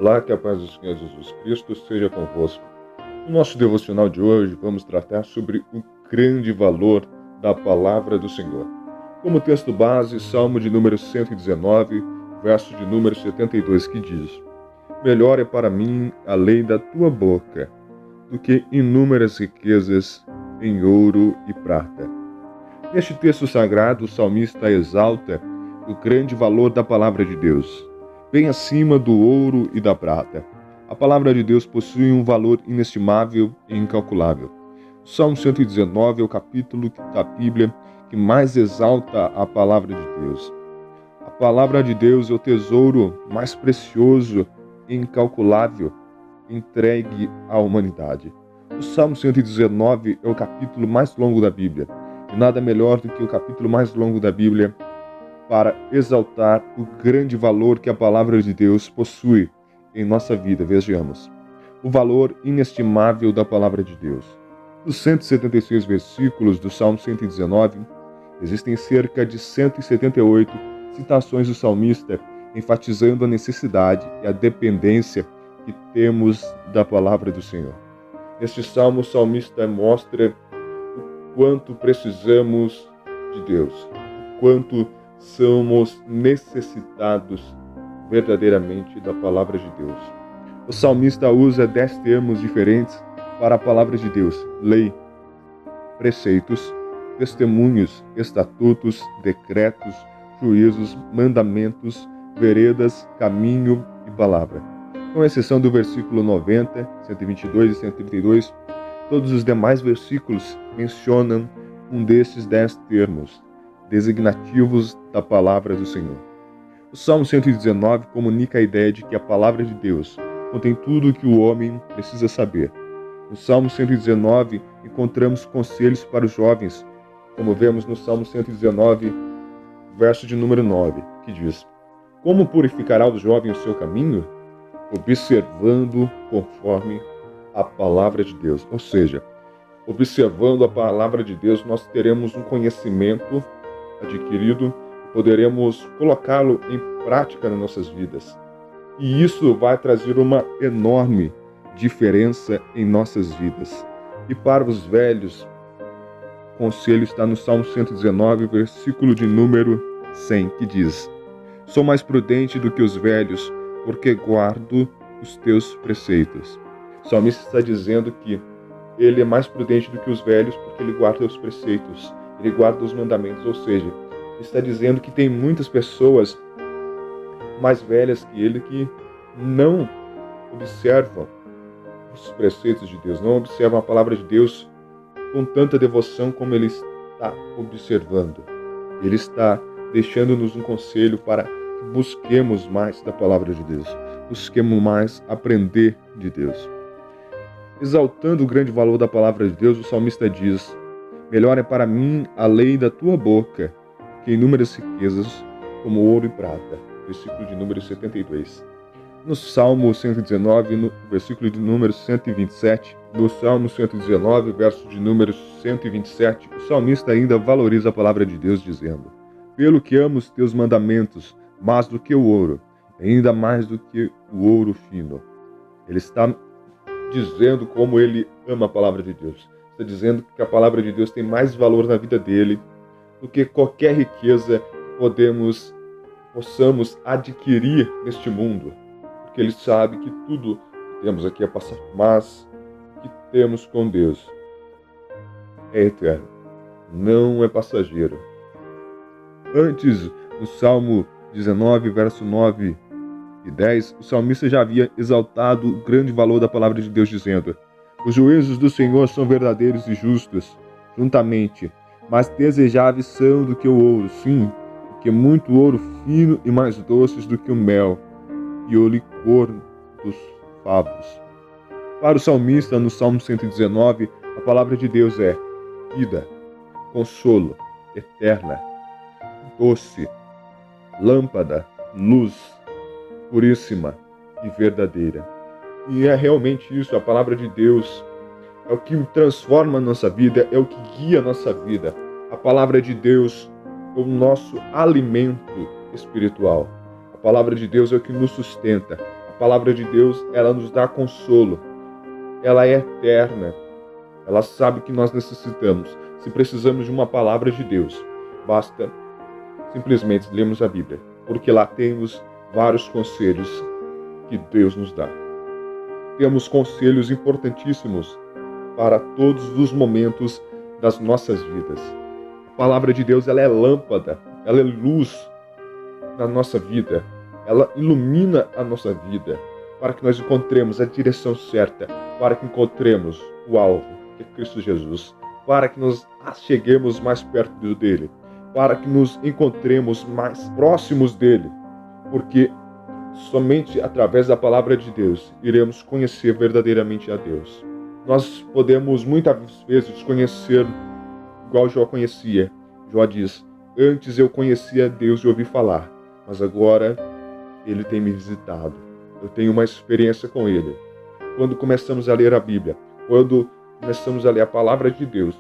Olá, que a paz do Senhor Jesus Cristo seja convosco. No nosso devocional de hoje, vamos tratar sobre o grande valor da palavra do Senhor. Como texto base, Salmo de número 119, verso de número 72, que diz: Melhor é para mim a lei da tua boca, do que inúmeras riquezas em ouro e prata. Neste texto sagrado, o salmista exalta o grande valor da palavra de Deus, bem acima do ouro e da prata. A palavra de Deus possui um valor inestimável e incalculável. O Salmo 119 é o capítulo da Bíblia que mais exalta a palavra de Deus. A palavra de Deus é o tesouro mais precioso e incalculável entregue à humanidade. O Salmo 119 é o capítulo mais longo da Bíblia, e nada melhor do que o capítulo mais longo da Bíblia para exaltar o grande valor que a palavra de Deus possui em nossa vida. Vejamos o valor inestimável da palavra de Deus. Nos 176 versículos do Salmo 119, existem cerca de 178 citações do salmista enfatizando a necessidade e a dependência que temos da palavra do Senhor. Neste salmo, o salmista mostra o quanto precisamos de Deus, o quanto somos necessitados verdadeiramente da palavra de Deus. O salmista usa 10 termos diferentes para a palavra de Deus: lei, preceitos, testemunhos, estatutos, decretos, juízos, mandamentos, veredas, caminho e palavra. Com exceção do versículo 90, 122 e 132, todos os demais versículos mencionam um desses 10 termos, designativos da palavra do Senhor. O Salmo 119 comunica a ideia de que a palavra de Deus contém tudo o que o homem precisa saber. No Salmo 119 encontramos conselhos para os jovens, como vemos no Salmo 119, verso de número 9, que diz: Como purificará o jovem o seu caminho? Observando conforme a palavra de Deus. Ou seja, observando a palavra de Deus, nós teremos um conhecimento adquirido, poderemos colocá-lo em prática nas nossas vidas. E isso vai trazer uma enorme diferença em nossas vidas. E para os velhos, o conselho está no Salmo 119, versículo de número 100, que diz: Sou mais prudente do que os velhos, porque guardo os teus preceitos. O salmista está dizendo que ele é mais prudente do que os velhos porque ele guarda os preceitos, ele guarda os mandamentos, ou seja, ele está dizendo que tem muitas pessoas mais velhas que ele que não observam os preceitos de Deus, não observam a palavra de Deus com tanta devoção como ele está observando. Ele está deixando-nos um conselho para que busquemos mais da palavra de Deus, busquemos mais aprender de Deus. Exaltando o grande valor da palavra de Deus, o salmista diz: Melhor é para mim a lei da tua boca, que inúmeras riquezas como ouro e prata. Versículo de número 72. No Salmo 119, no versículo de número 127, no Salmo 119, verso de número 127, o salmista ainda valoriza a palavra de Deus, dizendo: Pelo que amo os teus mandamentos, mais do que o ouro, ainda mais do que o ouro fino. Ele está dizendo como ele ama a palavra de Deus. Está dizendo que a palavra de Deus tem mais valor na vida dele do que qualquer riqueza que possamos adquirir neste mundo. Porque ele sabe que tudo que temos aqui é passageiro, mas o que temos com Deus é eterno, não é passageiro. Antes, no Salmo 19, verso 9 e 10, o salmista já havia exaltado o grande valor da palavra de Deus, dizendo: Os juízos do Senhor são verdadeiros e justos, juntamente, mas desejáveis são do que o ouro, sim, do que muito ouro fino e mais doces do que o mel e o licor dos favos. Para o salmista, no Salmo 119, a palavra de Deus é vida, consolo, eterna, doce, lâmpada, luz, puríssima e verdadeira. E é realmente isso, a palavra de Deus é o que transforma a nossa vida, é o que guia a nossa vida. A palavra de Deus é o nosso alimento espiritual. A palavra de Deus é o que nos sustenta. A palavra de Deus, ela nos dá consolo. Ela é eterna. Ela sabe o que nós necessitamos. Se precisamos de uma palavra de Deus, basta simplesmente lermos a Bíblia, porque lá temos vários conselhos que Deus nos dá. Temos conselhos importantíssimos para todos os momentos das nossas vidas. A palavra de Deus, ela é lâmpada, ela é luz na nossa vida, ela ilumina a nossa vida, para que nós encontremos a direção certa, para que encontremos o alvo, que é Cristo Jesus, para que nos cheguemos mais perto dele, para que nos encontremos mais próximos dele, porque somente através da palavra de Deus iremos conhecer verdadeiramente a Deus. Nós podemos muitas vezes conhecer igual Jó conhecia. Jó diz: antes eu conhecia Deus e ouvi falar, mas agora ele tem me visitado. Eu tenho uma experiência com ele. Quando começamos a ler a Bíblia, quando começamos a ler a palavra de Deus,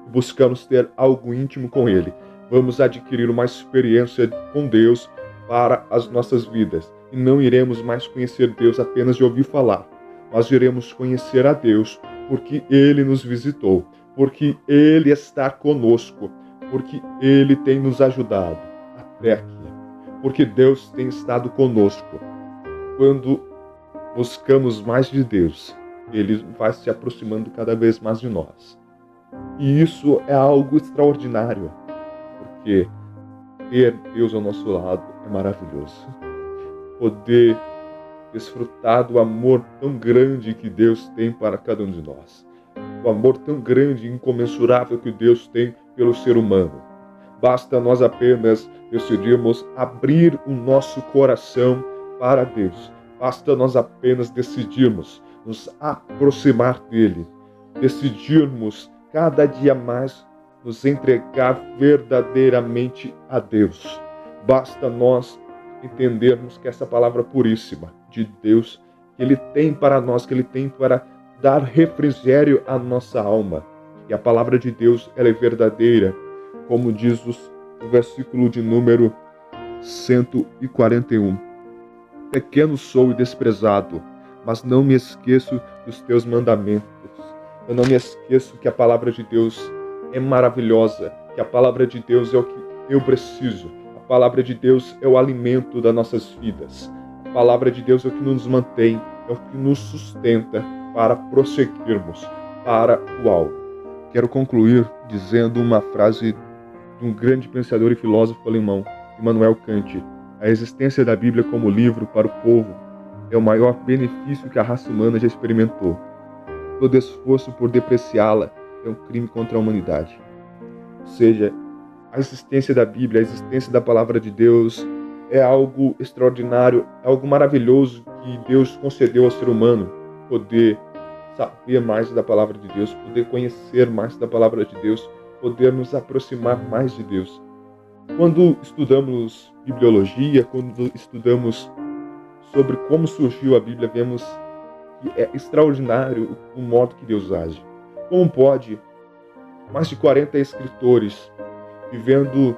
buscamos ter algo íntimo com ele, vamos adquirir uma experiência com Deus para as nossas vidas. E não iremos mais conhecer Deus apenas de ouvir falar, mas iremos conhecer a Deus porque ele nos visitou, porque ele está conosco, porque ele tem nos ajudado até aqui, porque Deus tem estado conosco. Quando buscamos mais de Deus, ele vai se aproximando cada vez mais de nós. E isso é algo extraordinário, porque ter Deus ao nosso lado é maravilhoso. Poder desfrutar do amor tão grande que Deus tem para cada um de nós. O amor tão grande e incomensurável que Deus tem pelo ser humano. Basta nós apenas decidirmos abrir o nosso coração para Deus. Basta nós apenas decidirmos nos aproximar dele. Decidirmos cada dia mais nos entregar verdadeiramente a Deus. Basta nós entendermos que essa palavra puríssima de Deus, que ele tem para nós, que ele tem para dar refrigério à nossa alma. E a palavra de Deus, ela é verdadeira, como diz o versículo de número 141. Pequeno sou e desprezado, mas não me esqueço dos teus mandamentos. Eu não me esqueço que a palavra de Deus é maravilhosa, que a palavra de Deus é o que eu preciso. A palavra de Deus é o alimento das nossas vidas. A palavra de Deus é o que nos mantém, é o que nos sustenta para prosseguirmos para o alvo. Quero concluir dizendo uma frase de um grande pensador e filósofo alemão, Immanuel Kant. A existência da Bíblia como livro para o povo é o maior benefício que a raça humana já experimentou. Todo esforço por depreciá-la é um crime contra a humanidade. Ou seja, a existência da Bíblia, a existência da palavra de Deus é algo extraordinário, é algo maravilhoso que Deus concedeu ao ser humano. Poder saber mais da palavra de Deus, poder conhecer mais da palavra de Deus, poder nos aproximar mais de Deus. Quando estudamos bibliologia, quando estudamos sobre como surgiu a Bíblia, vemos que é extraordinário o modo que Deus age. Como pode mais de 40 escritores, vivendo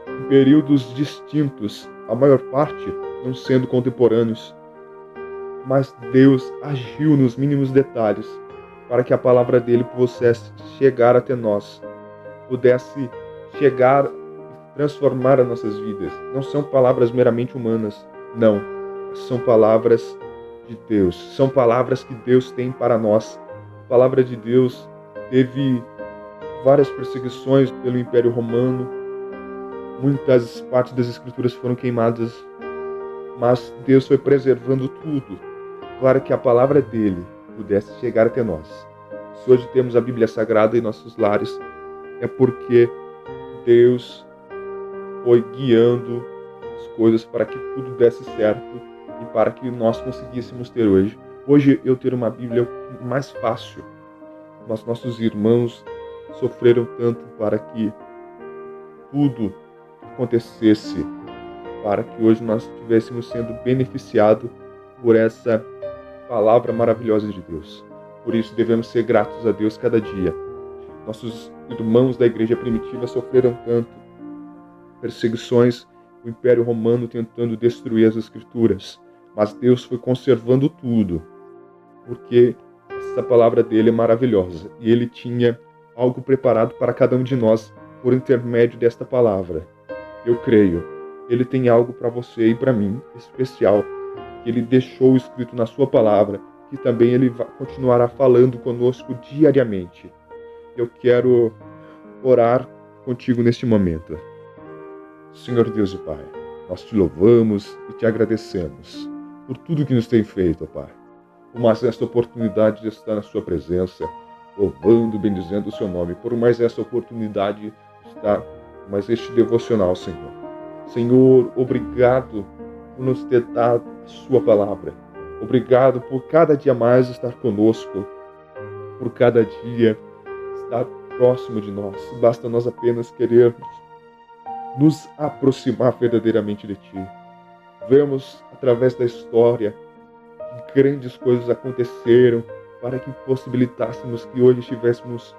em períodos distintos, a maior parte não sendo contemporâneos, mas Deus agiu nos mínimos detalhes para que a palavra dele pudesse chegar até nós, pudesse chegar e transformar as nossas vidas. Não são palavras meramente humanas, não, são palavras de Deus, são palavras que Deus tem para nós. A palavra de Deus teve várias perseguições pelo Império Romano, muitas partes das Escrituras foram queimadas, mas Deus foi preservando tudo para que a palavra dele pudesse chegar até nós. Se hoje temos a Bíblia Sagrada em nossos lares, é porque Deus foi guiando as coisas para que tudo desse certo e para que nós conseguíssemos ter hoje. Hoje eu ter uma Bíblia mais fácil, mas nossos irmãos sofreram tanto para que tudo acontecesse, para que hoje nós estivéssemos sendo beneficiados por essa palavra maravilhosa de Deus. Por isso devemos ser gratos a Deus cada dia. Nossos irmãos da igreja primitiva sofreram tanto perseguições, o Império Romano tentando destruir as Escrituras, mas Deus foi conservando tudo, porque essa palavra dele é maravilhosa e ele tinha algo preparado para cada um de nós por intermédio desta palavra. Eu creio, ele tem algo para você e para mim especial, que ele deixou escrito na sua palavra, que também ele continuará falando conosco diariamente. Eu quero orar contigo neste momento. Senhor Deus e Pai, nós te louvamos e te agradecemos por tudo que nos tem feito, Pai. Por mais esta oportunidade de estar na sua presença, louvando, bendizendo o seu nome, por mais essa oportunidade de estar mais este devocional, Senhor. Senhor, obrigado por nos ter dado a sua palavra. Obrigado por cada dia mais estar conosco, por cada dia estar próximo de nós. Basta nós apenas querermos nos aproximar verdadeiramente de Ti. Vemos através da história que grandes coisas aconteceram para que possibilitássemos que hoje estivéssemos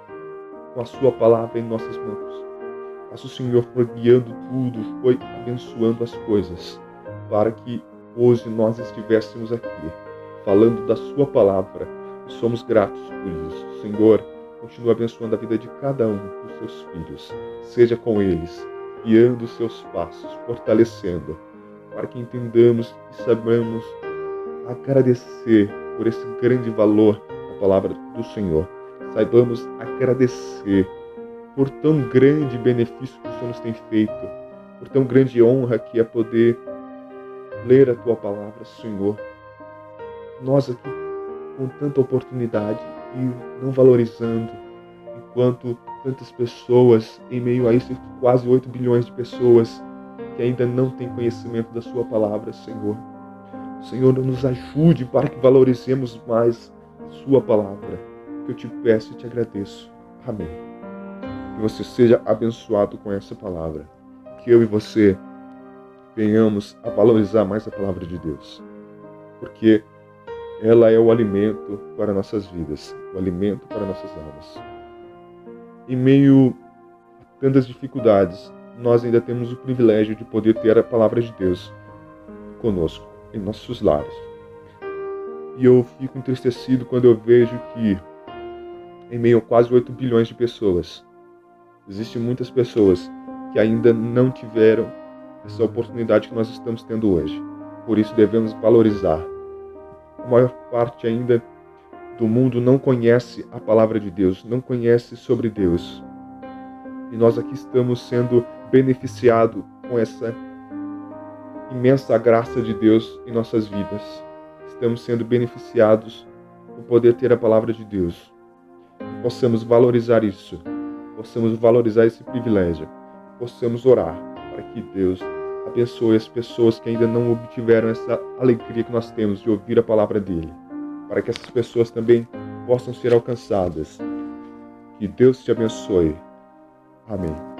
com a Sua palavra em nossas mãos. Mas o Senhor foi guiando tudo, foi abençoando as coisas, para que hoje nós estivéssemos aqui, falando da Sua palavra. E somos gratos por isso. Senhor, continua abençoando a vida de cada um dos Seus filhos. Seja com eles, guiando os seus passos, fortalecendo, para que entendamos e saibamos agradecer por esse grande valor da palavra do Senhor. Saibamos agradecer por tão grande benefício que o Senhor nos tem feito, por tão grande honra que é poder ler a Tua palavra, Senhor. Nós aqui com tanta oportunidade e não valorizando, enquanto tantas pessoas, em meio a isso, quase 8 bilhões de pessoas que ainda não têm conhecimento da Sua palavra, Senhor. Senhor, nos ajude para que valorizemos mais a Sua palavra, que eu te peço e te agradeço. Amém. Que você seja abençoado com essa palavra, que eu e você venhamos a valorizar mais a palavra de Deus, porque ela é o alimento para nossas vidas, o alimento para nossas almas. Em meio a tantas dificuldades, nós ainda temos o privilégio de poder ter a palavra de Deus conosco, em nossos lares. E eu fico entristecido quando eu vejo que, em meio a quase 8 bilhões de pessoas, existem muitas pessoas que ainda não tiveram essa oportunidade que nós estamos tendo hoje. Por isso devemos valorizar. A maior parte ainda do mundo não conhece a palavra de Deus, não conhece sobre Deus. E nós aqui estamos sendo beneficiados com essa imensa graça de Deus em nossas vidas. Estamos sendo beneficiados por poder ter a palavra de Deus. E possamos valorizar isso, possamos valorizar esse privilégio, possamos orar para que Deus abençoe as pessoas que ainda não obtiveram essa alegria que nós temos de ouvir a palavra dele, para que essas pessoas também possam ser alcançadas. Que Deus te abençoe. Amém.